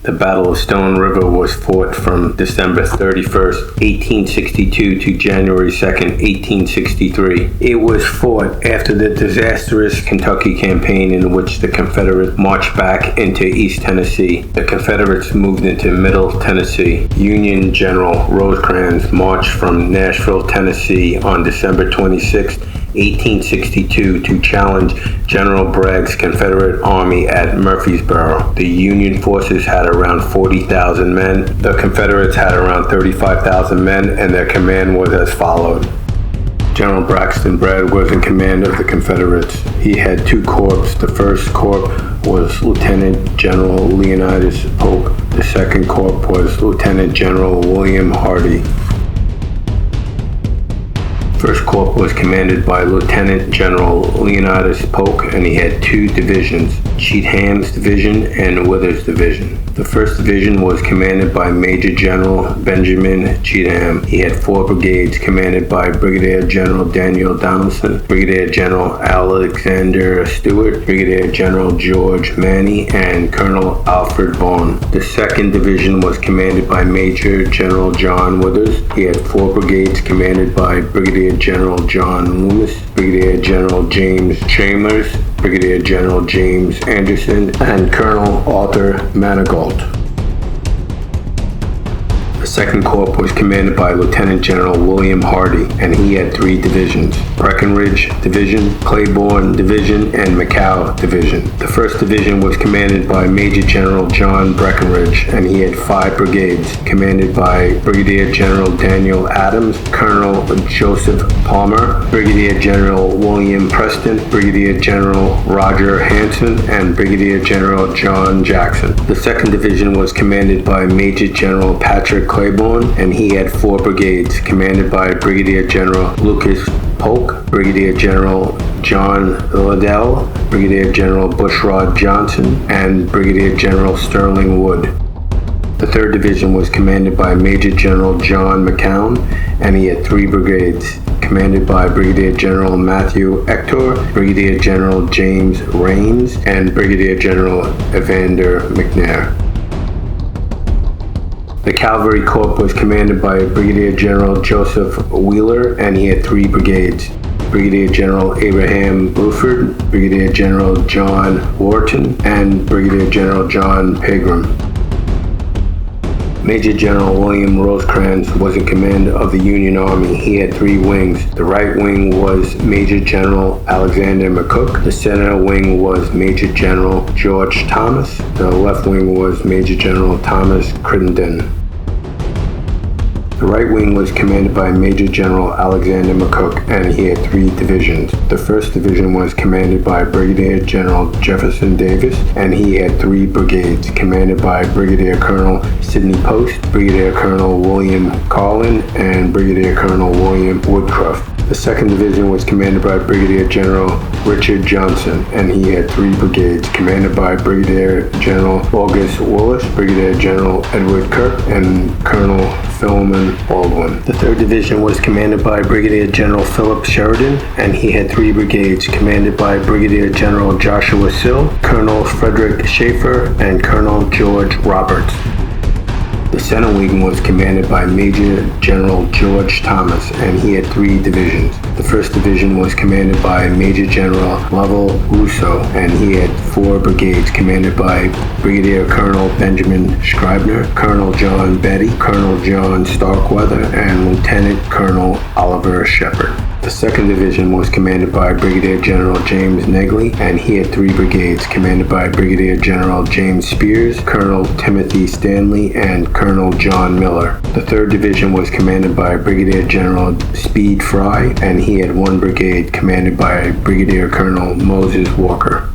The Battle of Stone River was fought from December 31st, 1862 to January 2nd, 1863. It was fought after the disastrous Kentucky campaign in which the Confederates marched back into East Tennessee. The Confederates moved into Middle Tennessee. Union General Rosecrans marched from Nashville, Tennessee on December 26th, 1862 to challenge General Bragg's Confederate Army at Murfreesboro. The Union forces had around 40,000 men. The Confederates had around 35,000 men, and their command was as followed. General Braxton Bragg was in command of the Confederates. He had two corps. The first corps was Lieutenant General Leonidas Polk. The second corps was Lieutenant General William Hardee. First Corps was commanded by Lieutenant General Leonidas Polk, and he had two divisions, Cheatham's Division and Withers' Division. The first division was commanded by Major General Benjamin Cheatham. He had four brigades commanded by Brigadier General Daniel Donaldson, Brigadier General Alexander Stewart, Brigadier General George Manny, and Colonel Alfred Vaughn. The second division was commanded by Major General John Withers. He had four brigades commanded by Brigadier General John Loomis, Brigadier General James Chambers, Brigadier General James Anderson, and Colonel Arthur Manigault. The Second Corps was commanded by Lieutenant General William Hardee, and he had three divisions: Breckinridge Division, Claiborne Division, and McCow Division. The first division was commanded by Major General John Breckinridge, and he had five brigades, commanded by Brigadier General Daniel Adams, Colonel Joseph Palmer, Brigadier General William Preston, Brigadier General Roger Hanson, and Brigadier General John Jackson. The second division was commanded by Major General Patrick Claiborne, and he had four brigades, commanded by Brigadier General Lucas Polk, Brigadier General John Liddell, Brigadier General Bushrod Johnson, and Brigadier General Sterling Wood. The third division was commanded by Major General John McCown, and he had three brigades, commanded by Brigadier General Matthew Ector, Brigadier General James Rains, and Brigadier General Evander McNair. The Cavalry Corps was commanded by Brigadier General Joseph Wheeler, and he had three brigades: Brigadier General Abraham Buford, Brigadier General John Wharton, and Brigadier General John Pegram. Major General William Rosecrans was in command of the Union Army. He had three wings. The right wing was Major General Alexander McCook. The center wing was Major General George Thomas. The left wing was Major General Thomas Crittenden. The right wing was commanded by Major General Alexander McCook, and he had three divisions. The first division was commanded by Brigadier General Jefferson Davis, and he had three brigades, commanded by Brigadier Colonel Sidney Post, Brigadier Colonel William Carlin, and Brigadier Colonel William Woodcroft. The second division was commanded by Brigadier General Richard Johnson, and he had three brigades, commanded by Brigadier General August Willis, Brigadier General Edward Kirk, and Colonel Philemon Baldwin. The third division was commanded by Brigadier General Philip Sheridan, and he had three brigades, commanded by Brigadier General Joshua Sill, Colonel Frederick Schaefer, and Colonel George Roberts. The center wing was commanded by Major General George Thomas, and he had three divisions. The first division was commanded by Major General Lovell Rousseau, and he had four brigades, commanded by Brigadier Colonel Benjamin Scribner, Colonel John Betty, Colonel John Starkweather, and Lieutenant Colonel Oliver Shepard. The second division was commanded by Brigadier General James Negley, and he had three brigades, commanded by Brigadier General James Spears, Colonel Timothy Stanley, and Colonel John Miller. The third division was commanded by Brigadier General Speed Fry, and he had one brigade, commanded by Brigadier Colonel Moses Walker.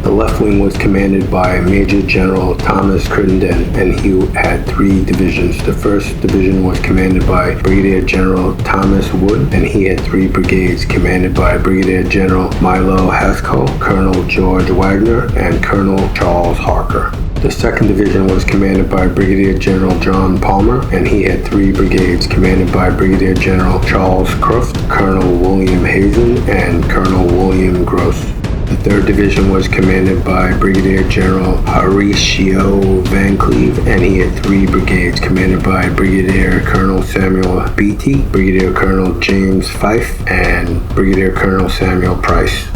The left wing was commanded by Major General Thomas Crittenden, and he had three divisions. The first division was commanded by Brigadier General Thomas Wood, and he had three brigades, commanded by Brigadier General Milo Haskell, Colonel George Wagner, and Colonel Charles Harker. The second division was commanded by Brigadier General John Palmer, and he had three brigades, commanded by Brigadier General Charles Croft, Colonel William Hazen, and Colonel William Gross. The 3rd Division was commanded by Brigadier General Horatio Van Cleve, and he had 3 brigades commanded by Brigadier Colonel Samuel Beatty, Brigadier Colonel James Fife, and Brigadier Colonel Samuel Price.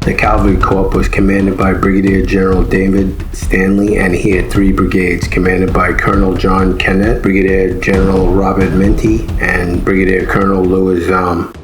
The Cavalry Corps was commanded by Brigadier General David Stanley, and he had 3 brigades commanded by Colonel John Kennett, Brigadier General Robert Minty, and Brigadier Colonel Louis Zahm.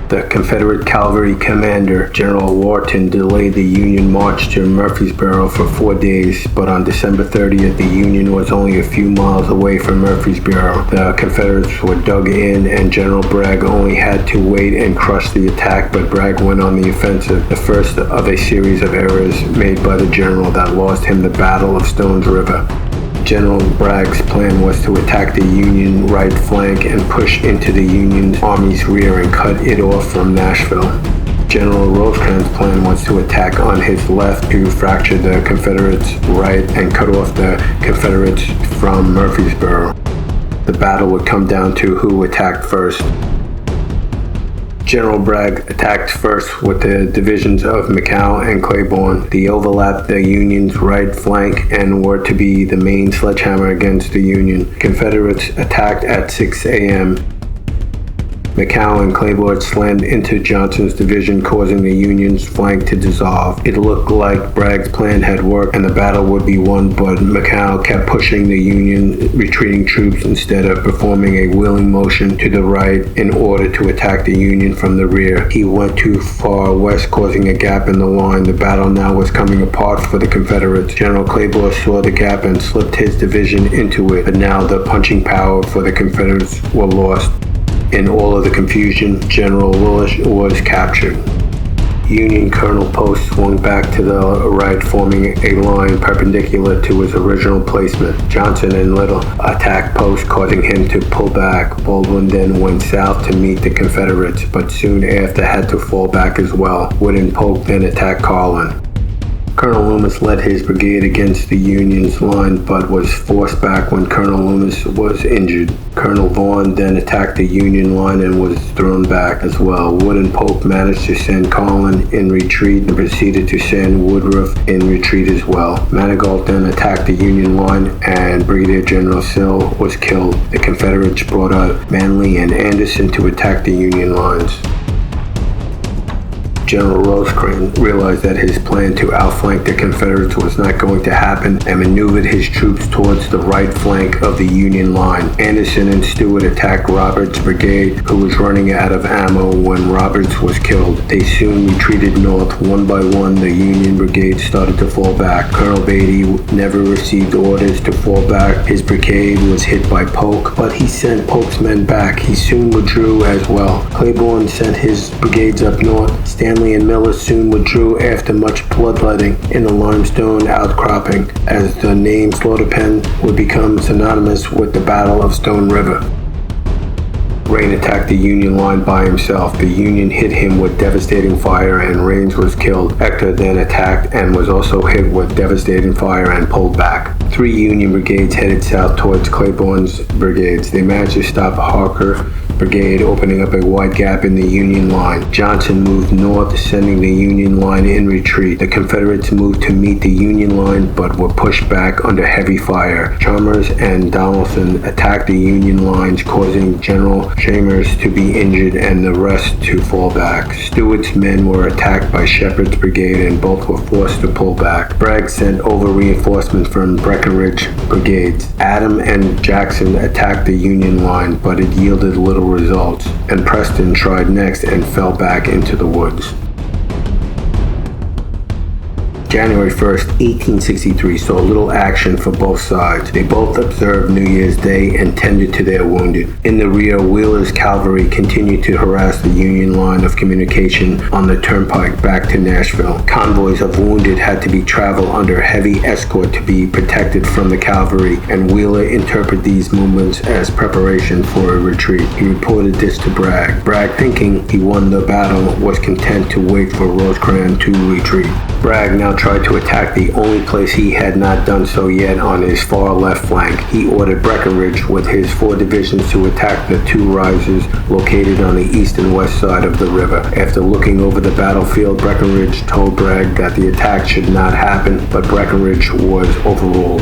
The Confederate Cavalry Commander, General Wharton, delayed the Union march to Murfreesboro for 4 days, but on December 30th, the Union was only a few miles away from Murfreesboro. The Confederates were dug in, and General Bragg only had to wait and crush the attack, but Bragg went on the offensive, the first of a series of errors made by the general that lost him the Battle of Stones River. General Bragg's plan was to attack the Union right flank and push into the Union Army's rear and cut it off from Nashville. General Rosecrans' plan was to attack on his left to fracture the Confederates' right and cut off the Confederates from Murfreesboro. The battle would come down to who attacked first. General Bragg attacked first with the divisions of McCall and Claiborne. They overlapped the Union's right flank and were to be the main sledgehammer against the Union. Confederates attacked at 6 a.m. McCall and Claiborne slammed into Johnson's division, causing the Union's flank to dissolve. It looked like Bragg's plan had worked and the battle would be won, but McCall kept pushing the Union retreating troops instead of performing a wheeling motion to the right in order to attack the Union from the rear. He went too far west, causing a gap in the line. The battle now was coming apart for the Confederates. General Claiborne saw the gap and slipped his division into it, but now the punching power for the Confederates were lost. In all of the confusion, General Willis was captured. Union Colonel Post swung back to the right, forming a line perpendicular to his original placement. Johnson and Little attacked Post, causing him to pull back. Baldwin then went south to meet the Confederates, but soon after had to fall back as well. Wood and Polk then attacked Carlin. Colonel Loomis led his brigade against the Union's line, but was forced back when Colonel Loomis was injured. Colonel Vaughn then attacked the Union line and was thrown back as well. Wood and Pope managed to send Carlin in retreat and proceeded to send Woodruff in retreat as well. Manigault then attacked the Union line, and Brigadier General Sill was killed. The Confederates brought out Manley and Anderson to attack the Union lines. General Rosecrans realized that his plan to outflank the Confederates was not going to happen and maneuvered his troops towards the right flank of the Union line. Anderson and Stewart attacked Roberts' brigade, who was running out of ammo when Roberts was killed. They soon retreated north. One by one, the Union brigade started to fall back. Colonel Beatty never received orders to fall back. His brigade was hit by Polk, but he sent Polk's men back. He soon withdrew as well. Claiborne sent his brigades up north. Stanley and Miller soon withdrew after much bloodletting in the limestone outcropping, as the name Slaughter Pen would become synonymous with the Battle of Stone River. Rain attacked the Union line by himself. The Union hit him with devastating fire and Rains was killed. Hector then attacked and was also hit with devastating fire and pulled back. 3 Union brigades headed south towards Claiborne's brigades. They managed to stop Harker brigade, opening up a wide gap in the Union line. Johnson moved north, sending the Union line in retreat. The Confederates moved to meet the Union line, but were pushed back under heavy fire. Chalmers and Donaldson attacked the Union lines, causing General Chambers to be injured and the rest to fall back. Stewart's men were attacked by Shepherd's brigade, and both were forced to pull back. Bragg sent over reinforcements from Breckinridge brigades. Adam and Jackson attacked the Union line, but it yielded little results, and Preston tried next and fell back into the woods. January 1st, 1863 saw little action for both sides. They both observed New Year's Day and tended to their wounded. In the rear, Wheeler's cavalry continued to harass the Union line of communication on the turnpike back to Nashville. Convoys of wounded had to be traveled under heavy escort to be protected from the cavalry, and Wheeler interpreted these movements as preparation for a retreat. He reported this to Bragg. Bragg, thinking he won the battle, was content to wait for Rosecrans to retreat. Bragg now tried to attack the only place he had not done so yet on his far left flank. He ordered Breckinridge with his 4 divisions to attack the 2 rises located on the east and west side of the river. After looking over the battlefield, Breckinridge told Bragg that the attack should not happen, but Breckinridge was overruled.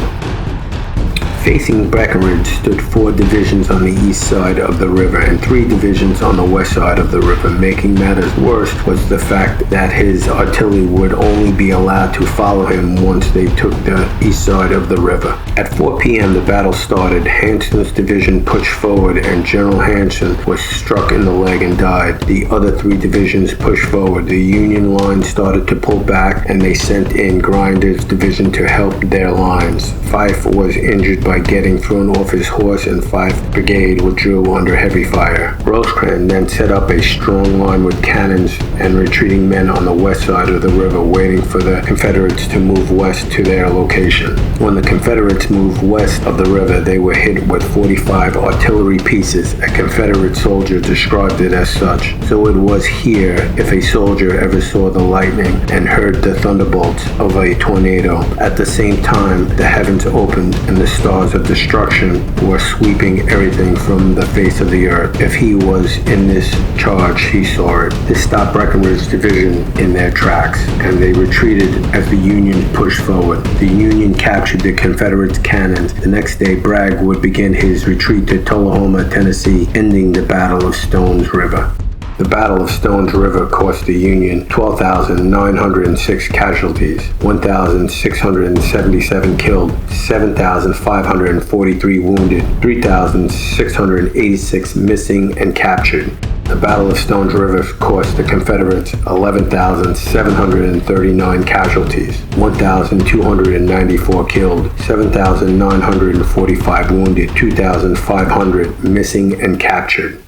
Facing Breckinridge stood 4 divisions on the east side of the river and 3 divisions on the west side of the river. Making matters worse was the fact that his artillery would only be allowed to follow him once they took the east side of the river. At 4 p.m. the battle started. Hanson's division pushed forward and General Hanson was struck in the leg and died. The other 3 divisions pushed forward. The Union line started to pull back and they sent in Grinder's division to help their lines. Fife was injured by getting thrown off his horse and 5th Brigade withdrew under heavy fire. Rosecrans then set up a strong line with cannons and retreating men on the west side of the river waiting for the Confederates to move west to their location. When the Confederates moved west of the river, they were hit with 45 artillery pieces. A Confederate soldier described it as such. So it was here, if a soldier ever saw the lightning and heard the thunderbolts of a tornado. At the same time, the heavens opened and the stars of destruction were sweeping everything from the face of the earth. If he was in this charge, he saw it. This stopped Breckinridge's division in their tracks, and they retreated as the Union pushed forward. The Union captured the Confederates' cannons. The next day, Bragg would begin his retreat to Tullahoma, Tennessee, ending the Battle of Stones River. The Battle of Stones River cost the Union 12,906 casualties, 1,677 killed, 7,543 wounded, 3,686 missing and captured. The Battle of Stones River cost the Confederates 11,739 casualties, 1,294 killed, 7,945 wounded, 2,500 missing and captured.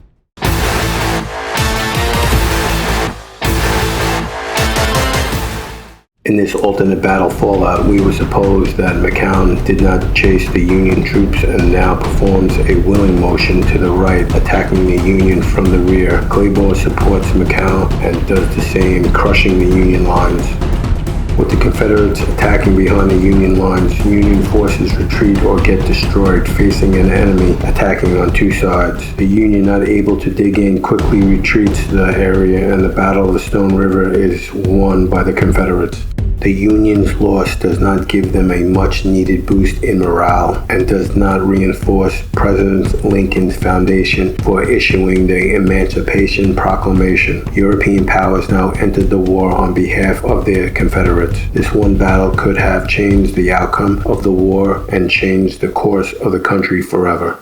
In this alternate battle fallout, we were supposed that McCown did not chase the Union troops and now performs a wheeling motion to the right, attacking the Union from the rear. Claiborne supports McCown and does the same, crushing the Union lines. With the Confederates attacking behind the Union lines, Union forces retreat or get destroyed, facing an enemy attacking on 2 sides. The Union, not able to dig in, quickly retreats the area, and the Battle of the Stone River is won by the Confederates. The Union's loss does not give them a much-needed boost in morale and does not reinforce President Lincoln's foundation for issuing the Emancipation Proclamation. European powers now entered the war on behalf of their Confederates. This one battle could have changed the outcome of the war and changed the course of the country forever.